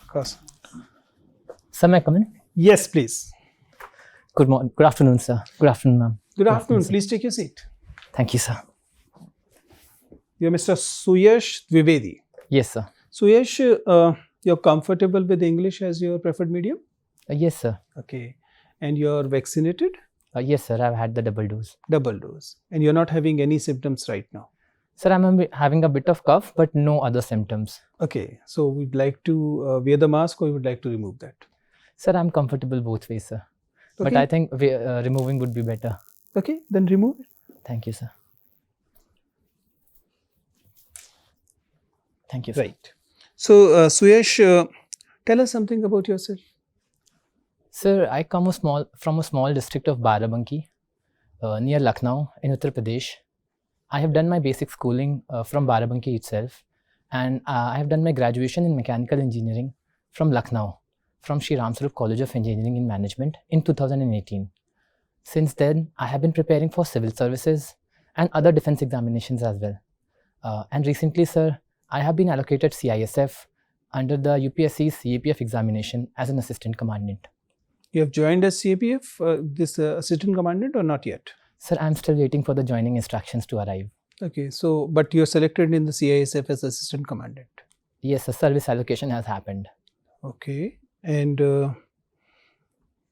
course. Sir, may I come in? Yes, please. Good morning. Good afternoon, sir. Good afternoon, ma'am. Good afternoon. sir. Please take your seat. Thank you, sir. You're Mr. SUYASH DWIVEDI. Yes, sir. SUYASH, you're comfortable with English as your preferred medium? Yes, sir. Okay. And you're vaccinated? Yes, sir. I've had the double dose. Double dose. And you're not having any symptoms right now? Sir, I'm having a bit of cough, but no other symptoms. Okay. So we'd like to wear the mask, or you would like to remove that? Sir, I'm comfortable both ways, sir. Okay. But I think removing would be better. Okay. Then remove it. Thank you, sir. Thank you, sir. Right. So, SUYASH, tell us something about yourself. Sir, I come from a small district of Barabanki, near Lucknow in Uttar Pradesh. I have done my basic schooling from Barabanki itself, and I have done my graduation in mechanical engineering from Lucknow, from Shri Ram Swarup College of Engineering and Management in 2018. Since then, I have been preparing for civil services and other defense examinations as well. And recently, sir, I have been allocated CISF under the UPSC CAPF examination as an assistant commandant. You have joined as CAPF, this assistant commandant, or not yet? Sir, I'm still waiting for the joining instructions to arrive. Okay, so but you're selected in the CISF as assistant commandant. Yes, the service allocation has happened. Okay, and you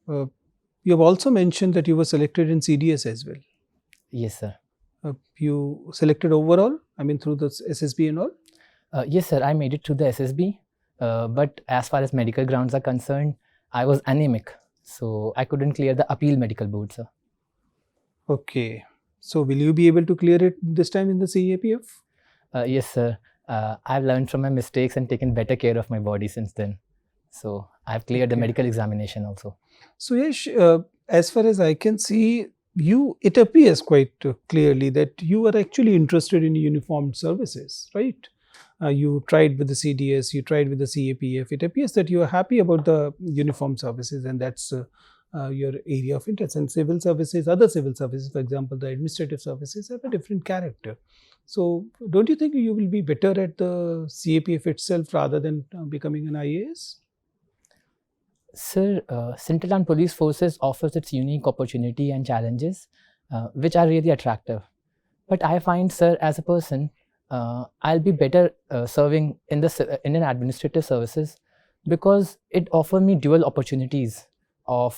have also mentioned that you were selected in CDS as well. Yes, sir. You selected overall, I mean through the SSB and all? Yes, sir, I made it through the SSB, but as far as medical grounds are concerned, I was anemic, so I couldn't clear the appeal medical board, sir. Okay, so will you be able to clear it this time in the CAPF? Yes, sir. I've learned from my mistakes and taken better care of my body since then. So I've cleared the medical examination also. So yes, as far as I can see, it appears quite clearly that you are actually interested in uniformed services, right? You tried with the CDS, you tried with the CAPF. It appears that you are happy about the uniformed services, and that's your area of interest. And civil services, other civil services, for example, the administrative services have a different character. So don't you think you will be better at the CAPF itself rather than becoming an IAS? Sir, Central Armed Police Forces offers its unique opportunity and challenges, which are really attractive. But I find, sir, as a person, I'll be better serving in the Indian administrative services because it offers me dual opportunities of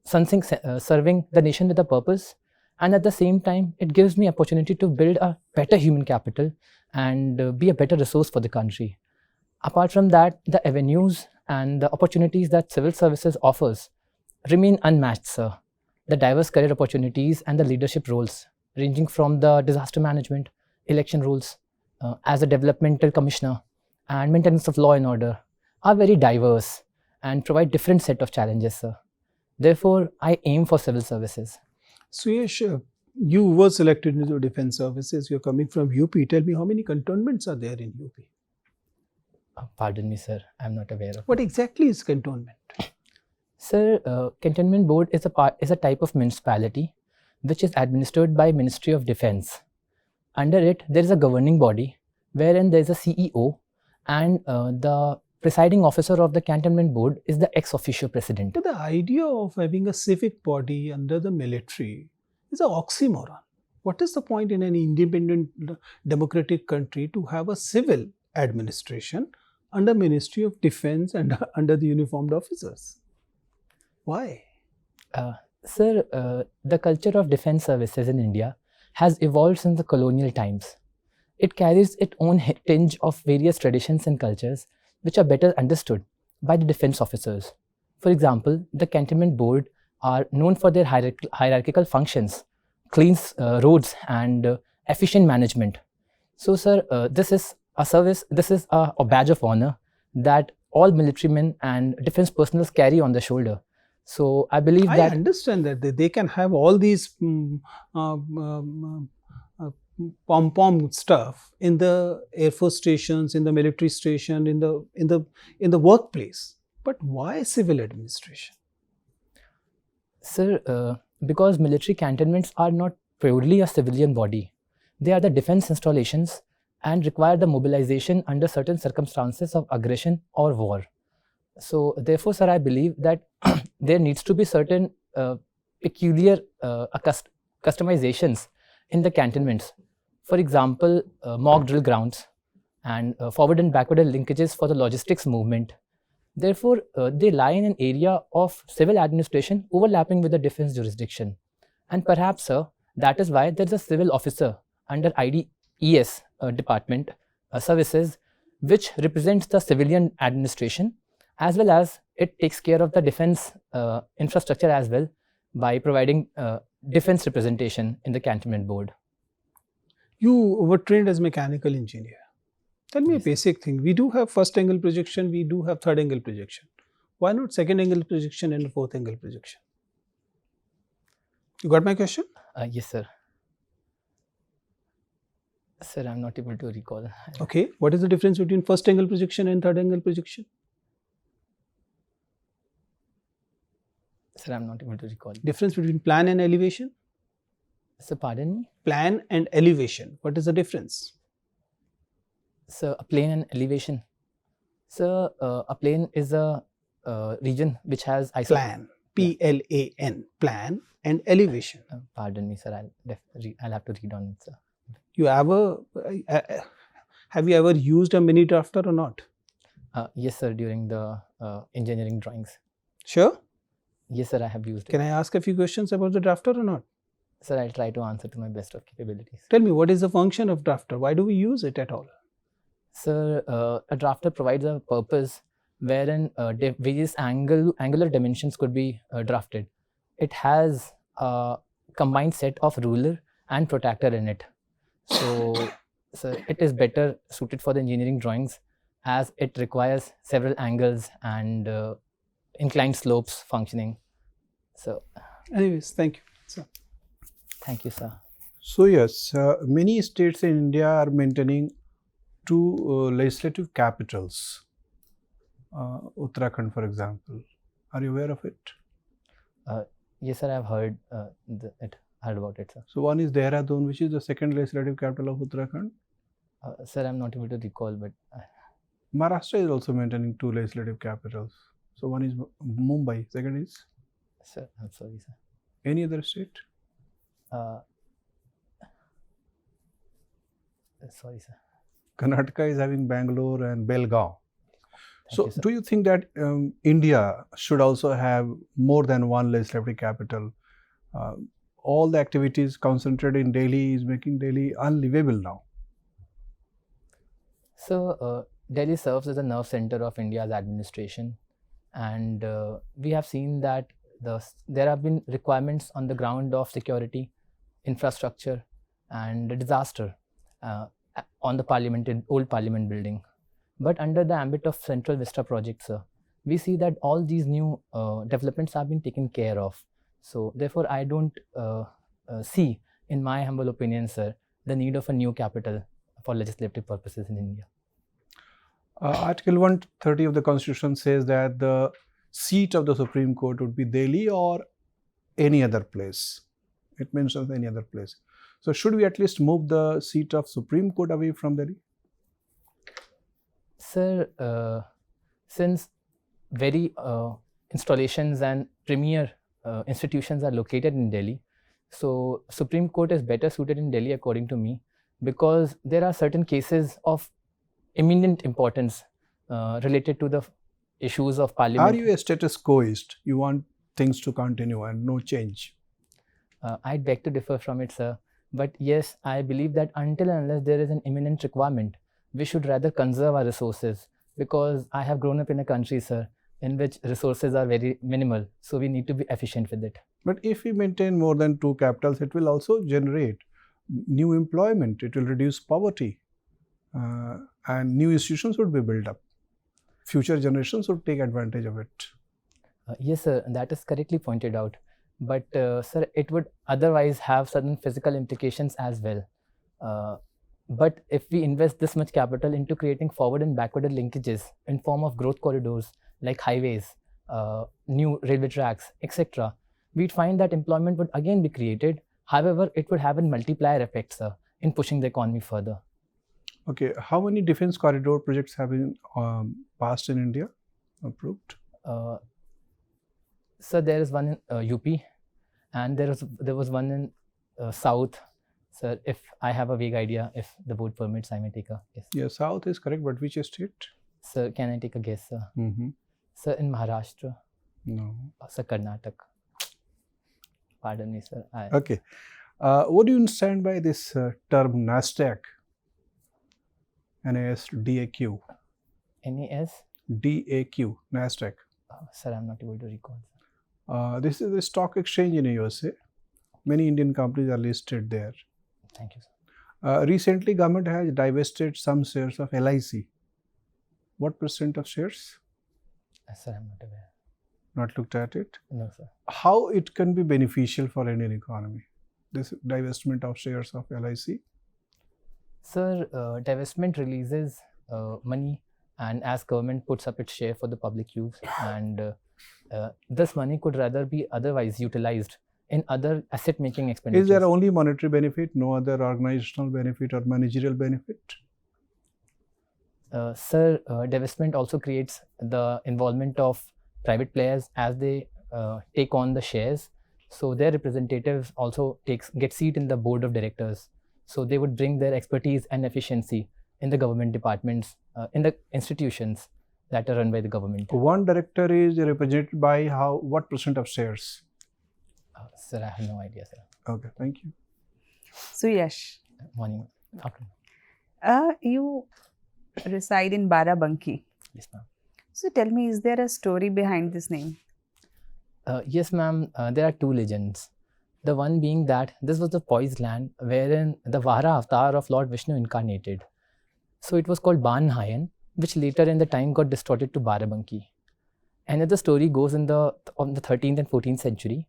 serving the nation with a purpose, and at the same time, it gives me opportunity to build a better human capital and be a better resource for the country. Apart from that, the avenues and the opportunities that civil services offers remain unmatched, sir. The diverse career opportunities and the leadership roles, ranging from the disaster management, election roles, as a developmental commissioner, and maintenance of law and order, are very diverse and provide different set of challenges, sir. Therefore, I aim for civil services. So yes, you were selected into the defense services. You're coming from UP. Tell me, how many cantonments are there in UP? Pardon me, sir. I'm not aware of. What exactly is cantonment? Sir, cantonment board is a type of municipality which is administered by Ministry of Defense. Under it, there is a governing body wherein there is a CEO, and the presiding officer of the cantonment board is the ex officio president. But the idea of having a civic body under the military is an oxymoron. What is the point in an independent democratic country to have a civil administration under Ministry of Defense and under the uniformed officers? Why? Sir, the culture of defense services in India has evolved since the colonial times. It carries its own tinge of various traditions and cultures which are better understood by the defense officers. For example, the cantonment board are known for their hierarchical functions, clean roads and efficient management. So sir, this is a service, this is a badge of honor that all military men and defense personnel carry on their shoulder. So I believe that... I understand that they can have all these pom-pom stuff in the Air Force stations, in the military station, in the workplace. But why civil administration? Sir, because military cantonments are not purely a civilian body. They are the defense installations and require the mobilization under certain circumstances of aggression or war. So therefore, sir, I believe that there needs to be certain peculiar customizations in the cantonments. For example, mock drill grounds and forward and backward linkages for the logistics movement. Therefore, they lie in an area of civil administration overlapping with the defense jurisdiction. And perhaps, sir, that is why there is a civil officer under IDES department services, which represents the civilian administration, as well as it takes care of the defense infrastructure as well by providing defense representation in the cantonment board. You were trained as mechanical engineer. Tell me a basic thing. We do have first angle projection, we do have third angle projection. Why not second angle projection and fourth angle projection? You got my question? Yes, sir. Sir, I'm not able to recall. Okay. What is the difference between first angle projection and third angle projection? Sir, I'm not able to recall. Difference between plan and elevation? Sir, pardon me? Plan and elevation. What is the difference? So, a plane and elevation. So, a plane is a region which has plan, P-L-A-N, plan and elevation. Pardon me, sir. I'll have to read on it, sir. You ever have you ever used a mini drafter or not? Yes, sir. During the engineering drawings. Sure. Yes, sir. I have used it. Can I ask a few questions about the drafter or not? Sir, I'll try to answer to my best of capabilities. Tell me, what is the function of drafter? Why do we use it at all? Sir, a drafter provides a purpose wherein various angular dimensions could be drafted. It has a combined set of ruler and protractor in it. So, it is better suited for the engineering drawings as it requires several angles and inclined slopes functioning. So, anyways, thank you, sir. Thank you, sir. So yes, many states in India are maintaining two legislative capitals. Uttarakhand, for example. Are you aware of it? Yes, sir. I've heard about it, sir. So one is Dehradun, which is the second legislative capital of Uttarakhand. Sir, I'm not able to recall, but Maharashtra is also maintaining two legislative capitals. So one is Mumbai, second is? Sir, I'm sorry, sir. Any other state? Sorry, sir. Karnataka is having Bangalore and Belgaum. So you, do you think that India should also have more than one legislative capital? All the activities concentrated in Delhi is making Delhi unlivable now. So Delhi serves as a nerve center of India's administration, and we have seen that there have been requirements on the ground of security, infrastructure, and disaster on the old Parliament building. But under the ambit of Central Vista project, sir, we see that all these new developments have been taken care of. So therefore, I don't see, in my humble opinion, sir, the need of a new capital for legislative purposes in India. Article 130 of the Constitution says that the seat of the Supreme Court would be Delhi or any other place. It mentions any other place. So should we at least move the seat of Supreme Court away from Delhi? Sir, since very installations and premier institutions are located in Delhi, so Supreme Court is better suited in Delhi according to me, because there are certain cases of eminent importance related to the issues of Parliament. Are you a status quoist? You want things to continue and no change? I'd beg to differ from it, sir. But yes, I believe that until and unless there is an imminent requirement, we should rather conserve our resources, because I have grown up in a country, sir, in which resources are very minimal. So we need to be efficient with it. But if we maintain more than two capitals, it will also generate new employment. It will reduce poverty. And new institutions would be built up. Future generations would take advantage of it. Yes, sir, that is correctly pointed out. But sir, it would otherwise have certain physical implications as well. But if we invest this much capital into creating forward and backward linkages in form of growth corridors like highways, new railway tracks, etc., we'd find that employment would again be created. However, it would have a multiplier effect, sir, in pushing the economy further. Okay, how many defense corridor projects have been passed in India? approved? Sir, there is one in UP, and there was one in South. Sir, if I have a vague idea, if the board permits, I may take a guess. Yeah, South is correct, but which state? Sir, can I take a guess, sir? Mm-hmm. Sir, in Maharashtra. No. Sir, Karnataka. Pardon me, sir. Okay. What do you understand by this term NASDAQ? NASDAQ. NAS? DAQ, NASDAQ. Sir, I'm not able to recall. This is the stock exchange in the USA. Many Indian companies are listed there. Thank you, sir. Recently, government has divested some shares of LIC. What % of shares? Sir, I'm not aware. Not looked at it. No, sir. How it can be beneficial for Indian economy? This divestment of shares of LIC? Sir, divestment releases money, and as government puts up its share for the public use, and this money could rather be otherwise utilized in other asset making expenditures. Is there only monetary benefit, no other organizational benefit or managerial benefit? Sir, divestment also creates the involvement of private players as they take on the shares. So their representatives also get seat in the board of directors. So they would bring their expertise and efficiency in the government departments, in the institutions that are run by the government. One director is represented by what % of shares? Sir, I have no idea, sir. Okay, thank you. Suyash, Morning. Afternoon. you reside in Barabanki. Yes, ma'am. So tell me, is there a story behind this name? Yes, ma'am. There are two legends. The one being that this was the poised land wherein the Vara avatar of Lord Vishnu incarnated. So it was called Banhayan, which later in the time got distorted to Barabanki. Another story goes on the 13th and 14th century.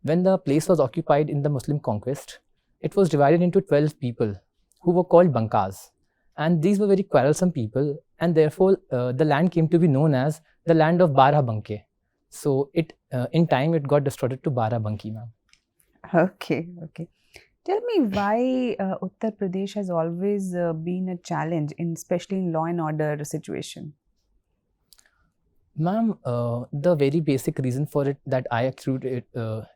When the place was occupied in the Muslim conquest, it was divided into 12 people who were called Bankas. And these were very quarrelsome people, and therefore the land came to be known as the land of Barabanke. So in time it got distorted to Barabanki, ma'am. Okay. Tell me why Uttar Pradesh has always been a challenge, especially in law and order situation. Ma'am, the very basic reason for it that I accrued it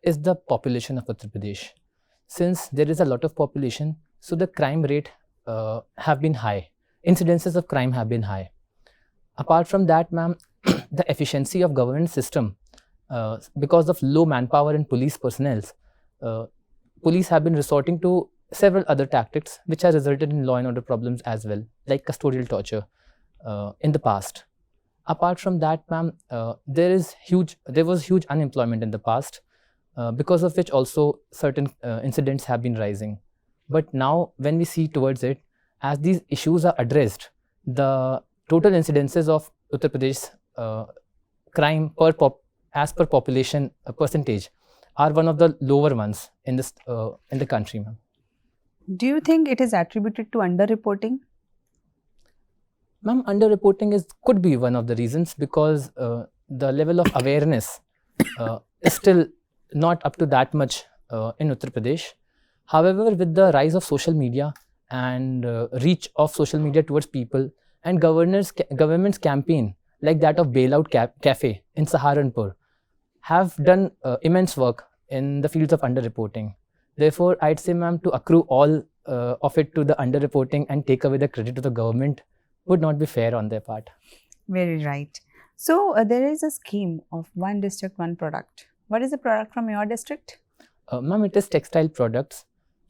is the population of Uttar Pradesh. Since there is a lot of population, so the crime rate have been high. Incidences of crime have been high. Apart from that, ma'am, the efficiency of government system, because of low manpower and police personnel, police have been resorting to several other tactics which have resulted in law and order problems as well, like custodial torture in the past. Apart from that, ma'am, there was huge unemployment in the past, because of which also certain incidents have been rising. But now when we see towards it, as these issues are addressed, the total incidences of Uttar Pradesh crime as per population percentage are one of the lower ones in the country, ma'am. Do you think it is attributed to underreporting? Ma'am, underreporting could be one of the reasons, because the level of awareness is still not up to that much in Uttar Pradesh. However, with the rise of social media and reach of social media towards people, and government's campaign like that of Bailout Cafe in Saharanpur have done immense work in the fields of underreporting. Therefore, I'd say, ma'am, to accrue all of it to the underreporting and take away the credit to the government would not be fair on their part. Very right. So there is a scheme of one district, one product. What is the product from your district? Ma'am, it is textile products.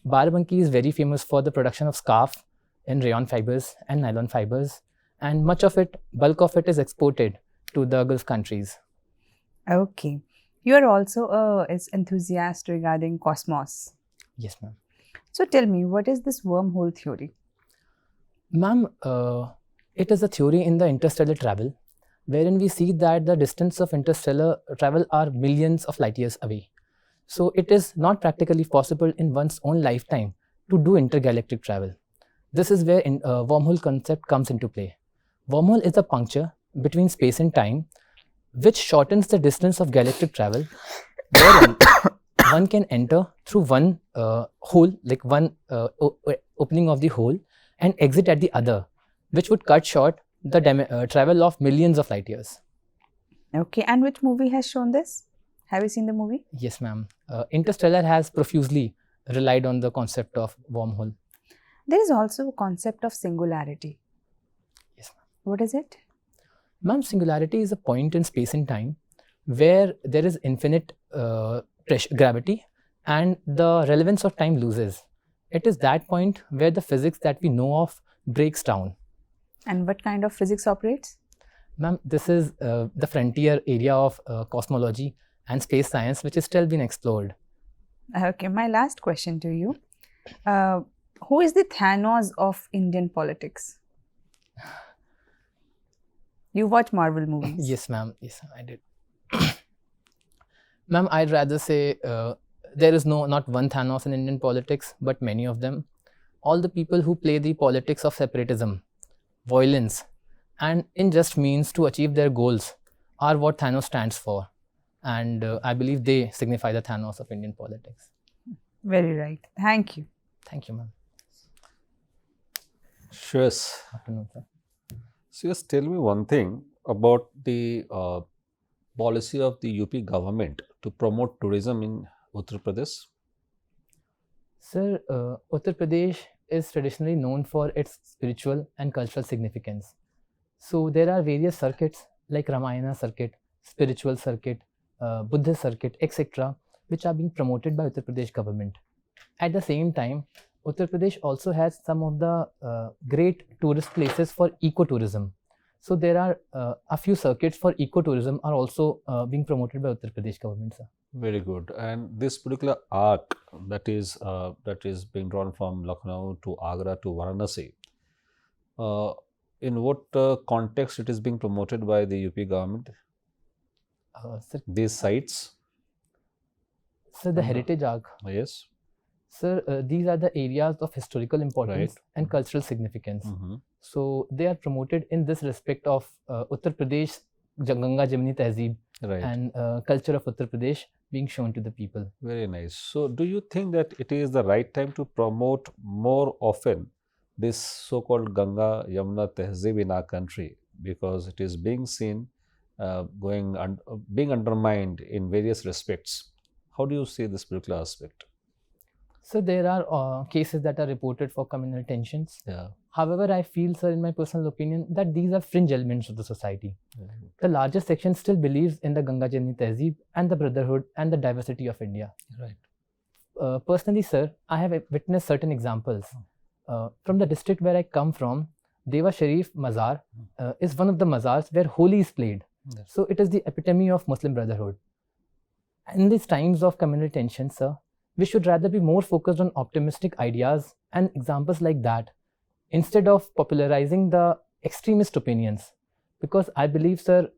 Barabanki is very famous for the production of scarf in rayon fibers and nylon fibers, and much of it, bulk of it, is exported to the Gulf countries. Okay. You are also an enthusiast regarding cosmos. Yes, ma'am. So tell me, what is this wormhole theory? Ma'am, it is a theory in the interstellar travel, wherein we see that the distance of interstellar travel are millions of light years away. So it is not practically possible in one's own lifetime to do intergalactic travel. This is where wormhole concept comes into play. Wormhole is a puncture between space and time which shortens the distance of galactic travel, wherein one can enter through one hole, like one opening of the hole, and exit at the other, which would cut short the travel of millions of light years. Okay, and which movie has shown this? Have you seen the movie? Yes, ma'am. Interstellar has profusely relied on the concept of wormhole. There is also a concept of singularity. Yes, ma'am. What is it? Ma'am, singularity is a point in space and time where there is infinite gravity and the relevance of time loses. It is that point where the physics that we know of breaks down. And what kind of physics operates? Ma'am, this is the frontier area of cosmology and space science, which is still being explored. Okay, my last question to you. Who is the Thanos of Indian politics? You watch Marvel movies? Yes, ma'am. Yes, I did. Ma'am, I'd rather say there is not one Thanos in Indian politics, but many of them. All the people who play the politics of separatism, violence, and unjust means to achieve their goals are what Thanos stands for. And I believe they signify the Thanos of Indian politics. Very right. Thank you. Thank you, ma'am. Shuyash. Afternoon, sir. So just tell me one thing about the policy of the UP government to promote tourism in Uttar Pradesh. Sir, Uttar Pradesh is traditionally known for its spiritual and cultural significance. So there are various circuits like Ramayana circuit, spiritual circuit, Buddhist circuit, etc., which are being promoted by Uttar Pradesh government. At the same time, Uttar Pradesh also has some of the great tourist places for ecotourism. So there are a few circuits for ecotourism are also being promoted by Uttar Pradesh government, sir. Very good. And this particular arc that is being drawn from Lucknow to Agra to Varanasi, in what context it is being promoted by the UP government? Sir, These sites? the heritage arc. Yes. Sir, these are the areas of historical importance Right. and cultural significance. Mhm. So they are promoted in this respect of Uttar Pradesh, Ganga Jamuni Tehzeeb Right. and culture of Uttar Pradesh being shown to the people. Very nice. So, do you think that it is the right time to promote more often this so-called Ganga Yamuna Tehzeeb in our country, because it is being seen being undermined in various respects? How do you see this particular aspect? So there are cases that are reported for communal tensions. Yeah. However, I feel, sir, in my personal opinion, that these are fringe elements of the society. Mhm. The largest section still believes in the Ganga Jamuni Tehzeeb and the brotherhood and the diversity of India. Right. Personally, sir, I have witnessed certain examples. From the district where I come from, Deva Sharif Mazar is one of the mazars where Holi is played. Yes. So it is the epitome of Muslim brotherhood. In these times of communal tension, sir, we should rather be more focused on optimistic ideas and examples like that instead of popularizing the extremist opinions. Because I believe, sir,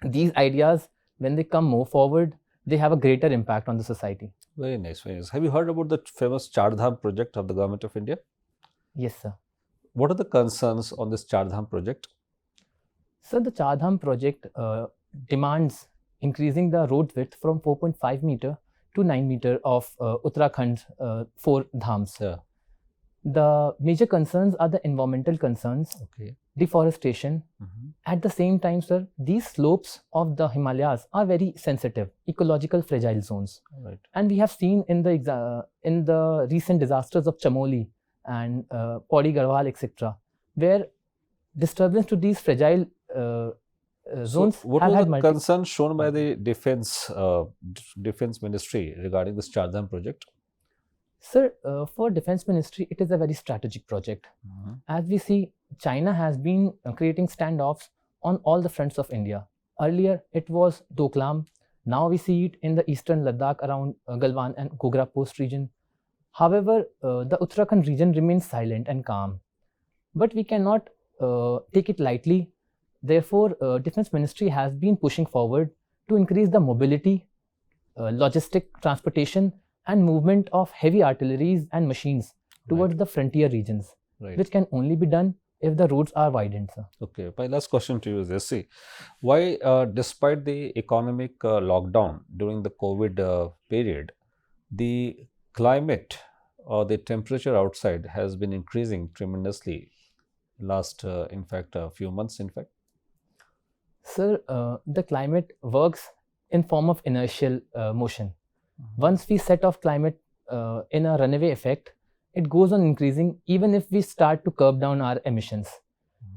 these ideas, when they come more forward, they have a greater impact on the society. Very nice. Very nice. Have you heard about the famous Char Dham project of the government of India? Yes, sir. What are the concerns on this Char Dham project? So the Char Dham project demands increasing the road width from 4.5 meter to 9 meter of Uttarakhand's 4 dhams. Yeah. The major concerns are the environmental concerns, Okay. deforestation. Mhm. At the same time, sir, these slopes of the Himalayas are very sensitive, ecological fragile zones. Right. And we have seen in the recent disasters of Chamoli and Pauri Garhwal, etc., where disturbance to these fragile zones So, what have was had the concern shown by the defense ministry regarding this Char Dham project? Sir, for Defense Ministry, it is a very strategic project. Mhm. As we see, China has been creating standoffs on all the fronts of India. Earlier, it was Doklam. Now we see it in the eastern Ladakh around Galwan and Gogra Post region. However, the Uttarakhand region remains silent and calm. But we cannot take it lightly. Therefore, Defense Ministry has been pushing forward to increase the mobility, logistic transportation and movement of heavy artilleries and machines towards the frontier regions, Right. which can only be done if the roads are widened, sir. Okay. My last question to you is this: see, why, despite the economic lockdown during the COVID period, the climate or the temperature outside has been increasing tremendously last, in fact, a few months, in fact? Sir, the climate works in form of inertial motion. Once we set off climate in a runaway effect, it goes on increasing even if we start to curb down our emissions.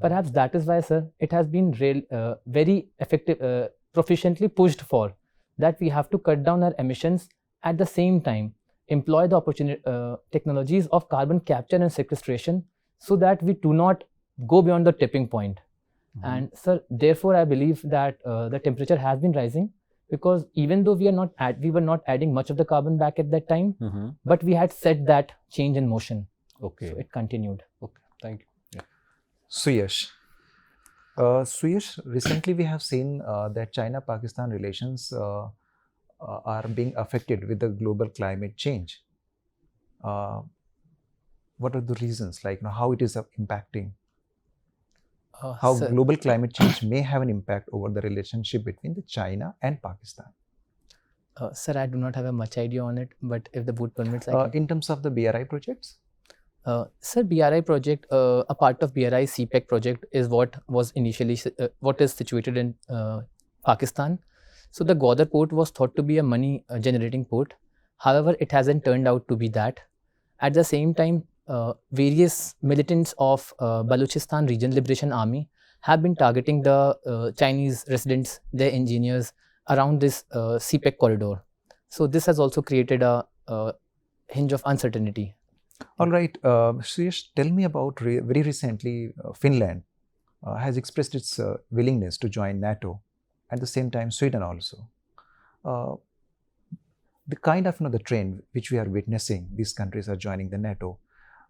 Perhaps that is why, sir, it has been very effective, proficiently pushed for that we have to cut down our emissions at the same time, employ the technologies of carbon capture and sequestration so that we do not go beyond the tipping point. And sir, therefore, I believe that the temperature has been rising because even though we were not adding much of the carbon back at that time, but we had set that change in motion. Okay. So it continued. Okay. Thank you. Suyash. Suyash, recently we have seen that China-Pakistan relations are being affected with the global climate change. What are the reasons, like how it is impacting? How Sir, global climate change may have an impact over the relationship between the China and Pakistan? sir, I do not have a much idea on it, but if the board permits, I can. In terms of the BRI projects? Sir, BRI project, a part of BRI CPEC project is what was initially, what is situated in Pakistan. So the Gwadar port was thought to be a money generating port. However, it hasn't turned out to be that. At the same time, various militants of Balochistan Region Liberation Army have been targeting the Chinese residents, their engineers around this CPEC corridor. So this has also created a hinge of uncertainty. All right, Suyash, tell me about very recently Finland has expressed its willingness to join NATO. At the same time, Sweden also. The kind of the trend which we are witnessing, these countries are joining the NATO,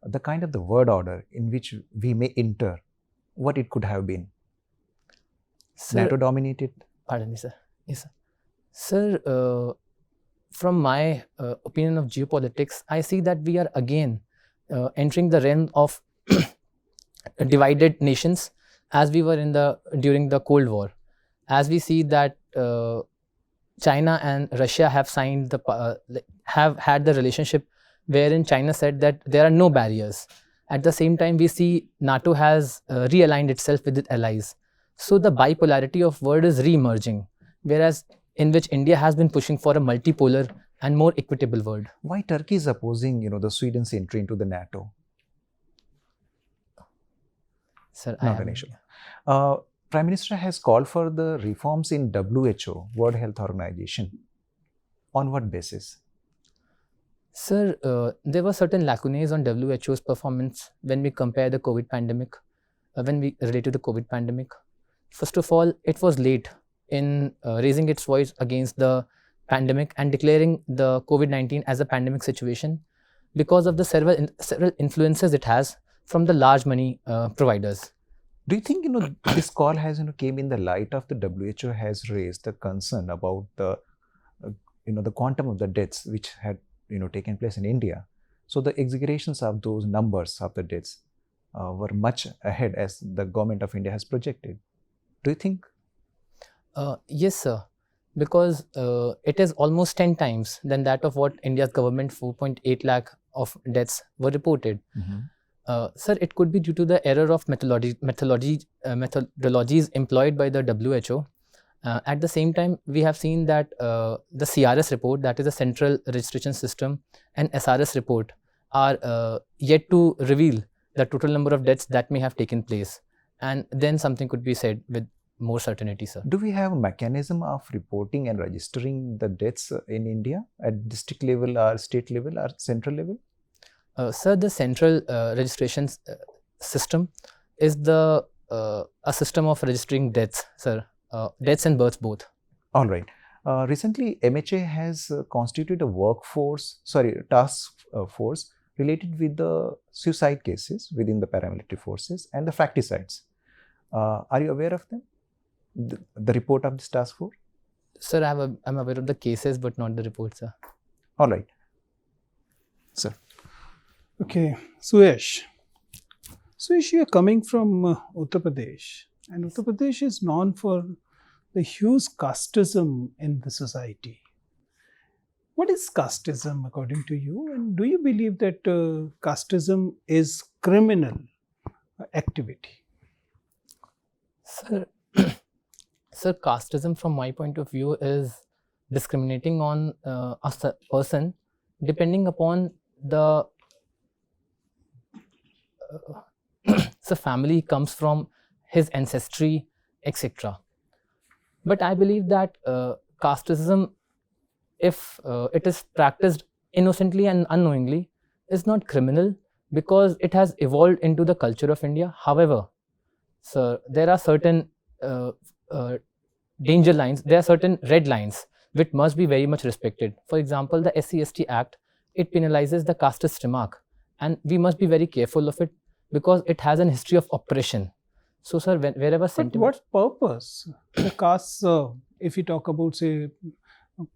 the kind of the word order in which we may enter, what it could have been. Sir, NATO dominated? Pardon me, sir. Yes, sir. Sir, from my opinion of geopolitics, I see that we are again entering the realm of divided nations as we were during the Cold War. As we see that China and Russia have signed have had the relationship wherein China said that there are no barriers. At the same time, we see NATO has realigned itself with its allies. So the bipolarity of world is re-emerging, whereas in which India has been pushing for a multipolar and more equitable world. Why Turkey is opposing, the Sweden's entry into the NATO? Sir, Not an issue. Prime Minister has called for the reforms in WHO, World Health Organization. On what basis? Sir, there were certain lacunae on WHO's performance when we compare the COVID pandemic, when we relate to the COVID pandemic. First of all, it was late in raising its voice against the pandemic and declaring the COVID-19 as a pandemic situation because of the several influences it has from the large money providers. Do you think this call has came in the light of the WHO has raised the concern about the the quantum of the deaths which had taken place in India? So the exaggerations of those numbers of the deaths were much ahead as the government of India has projected. Do you think? Yes, sir. Because it is almost 10 times than that of what India's government 4.8 lakh of deaths were reported. Sir, it could be due to the error of methodologies employed by the WHO. At the same time, we have seen that the CRS report, that is the Central Registration System, and SRS report are yet to reveal the total number of deaths that may have taken place. And then something could be said with more certainty, sir. Do we have a mechanism of reporting and registering the deaths in India at district level or state level or central level? Sir, the central registration system is a system of registering deaths, sir. Deaths and births both. All right. Recently, MHA has constituted a task force related with the suicide cases within the paramilitary forces and the fracticides. Are you aware of them? The report of this task force? Sir, I'm aware of the cases, but not the report, sir. All right. Sir. Okay, Suyash. Suyash, you are coming from Uttar Pradesh, and Uttar Pradesh is known for the huge casteism in the society. What is casteism according to you, and do you believe that casteism is criminal activity? Sir, Sir, casteism from my point of view is discriminating on a person depending upon the so family he comes from, his ancestry, etc. But I believe that casteism, if it is practiced innocently and unknowingly, is not criminal because it has evolved into the culture of India. However, so there are certain danger lines, there are certain red lines which must be very much respected. For example, the SC/ST Act, it penalizes the casteist remark, and we must be very careful of it because it has an history of oppression. So, sir, wherever But sentiment, what purpose the castes, if you talk about, say,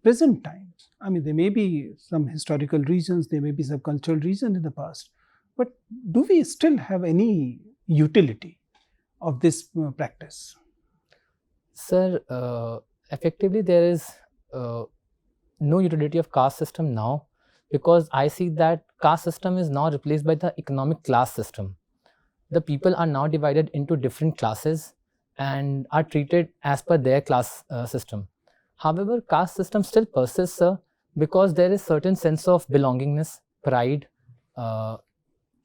present times? I mean, there may be some historical reasons, there may be some cultural reason in the past, but do we still have any utility of this practice? sir, effectively there is no utility of caste system now, because I see that caste system is now replaced by the economic class system. The people are now divided into different classes and are treated as per their class system. However, caste system still persists, sir, because there is certain sense of belongingness, pride,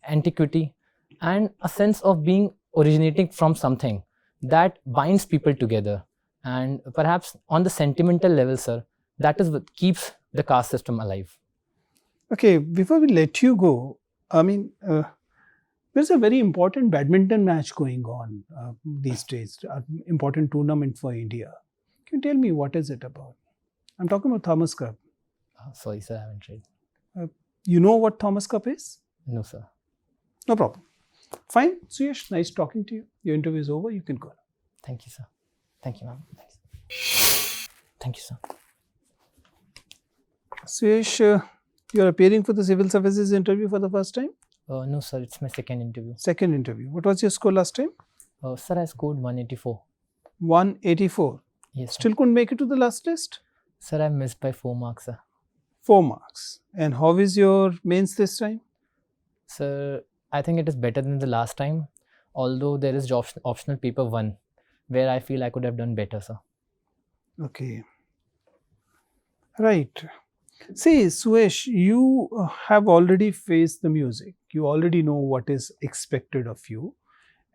antiquity, and a sense of being originating from something that binds people together. And perhaps on the sentimental level, sir, that is what keeps the caste system alive. Okay, before we let you go, I mean, there's a very important badminton match going on these days, an important tournament for India. Can you tell me what is it about? I'm talking about Thomas Cup. Sorry, sir, I haven't read. You know what Thomas Cup is? No, sir. No problem. Fine, Suyash, nice talking to you. Your interview is over, you can go. Thank you, sir. Thank you, ma'am. Thank you, sir. Suyash, you're appearing for the civil services interview for the first time? No, sir, it's my second interview. Second interview. What was your score last time? Sir, I scored 184. 184. Yes, sir. Still couldn't make it to the last list? Sir, I missed by 4 marks, sir. 4 marks. And how is your mains this time? Sir, I think it is better than the last time, although there is optional paper 1, where I feel I could have done better, sir. Okay. Right. See, Suyash, you have already faced the music. You already know what is expected of you.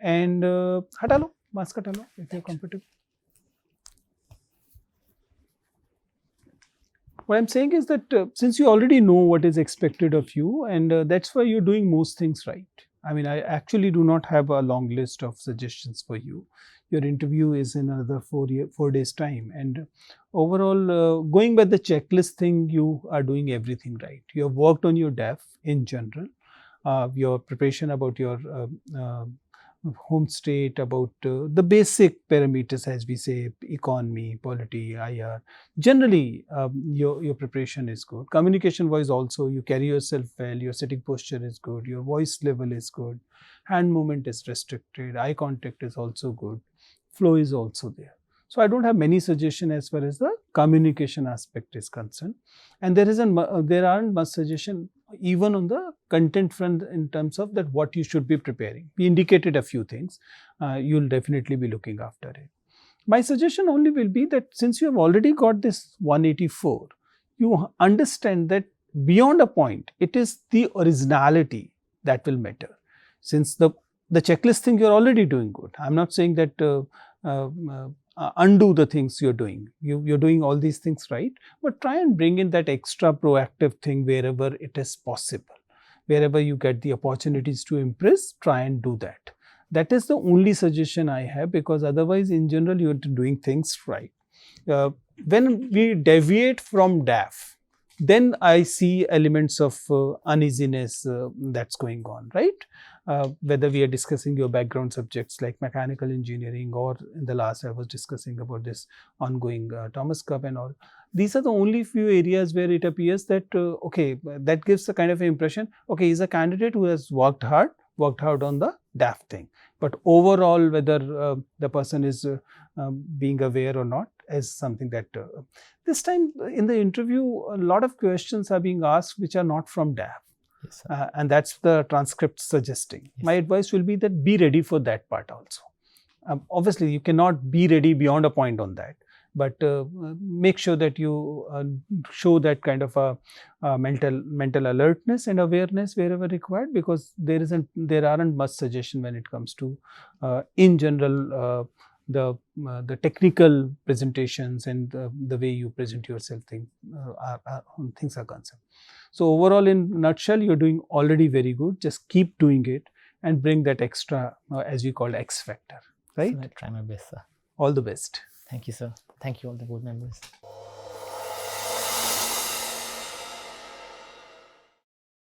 And hatalo, mask hatalo, if you're comfortable. What I'm saying is that since you already know what is expected of you, and that's why you're doing most things right. I mean, I actually do not have a long list of suggestions for you. Your interview is in another 4 days' time. And overall, going by the checklist thing, you are doing everything right. You have worked on your DAF in general, your preparation about your home state, about the basic parameters, as we say, economy, polity, IR. Generally, your preparation is good. Communication wise also, you carry yourself well, your sitting posture is good, your voice level is good, hand movement is restricted, eye contact is also good, flow is also there. So I don't have many suggestions as far as the communication aspect is concerned. And there aren't much suggestion even on the content front in terms of that what you should be preparing. We indicated a few things. You'll definitely be looking after it. My suggestion only will be that since you have already got this 184, you understand that beyond a point, it is the originality that will matter. Since the checklist thing you're already doing good. I'm not saying that undo the things you're doing. You're doing all these things right, but try and bring in that extra proactive thing wherever it is possible. Wherever you get the opportunities to impress, try and do that. That is the only suggestion I have, because otherwise in general you're doing things right. When we deviate from DAF, then I see elements of uneasiness that's going on, right? Whether we are discussing your background subjects like mechanical engineering, or in the last I was discussing about this ongoing Thomas Cup and all. These are the only few areas where it appears that, okay, that gives a kind of impression, okay, he's a candidate who has worked hard on the DAF thing. But overall, whether the person is being aware or not is something that this time in the interview, a lot of questions are being asked which are not from DAF. Yes, sir. And that's the transcript suggesting. Yes. My advice will be that be ready for that part also. Obviously, you cannot be ready beyond a point on that, but make sure that you show that kind of a mental alertness and awareness wherever required, because there aren't much suggestion when it comes to in general the technical presentations and the way you present yourself things are concerned. So overall, in nutshell, you're doing already very good. Just keep doing it and bring that extra, as we call, X factor. Right? So I try my best, sir. All the best. Thank you, sir. Thank you, all the board members.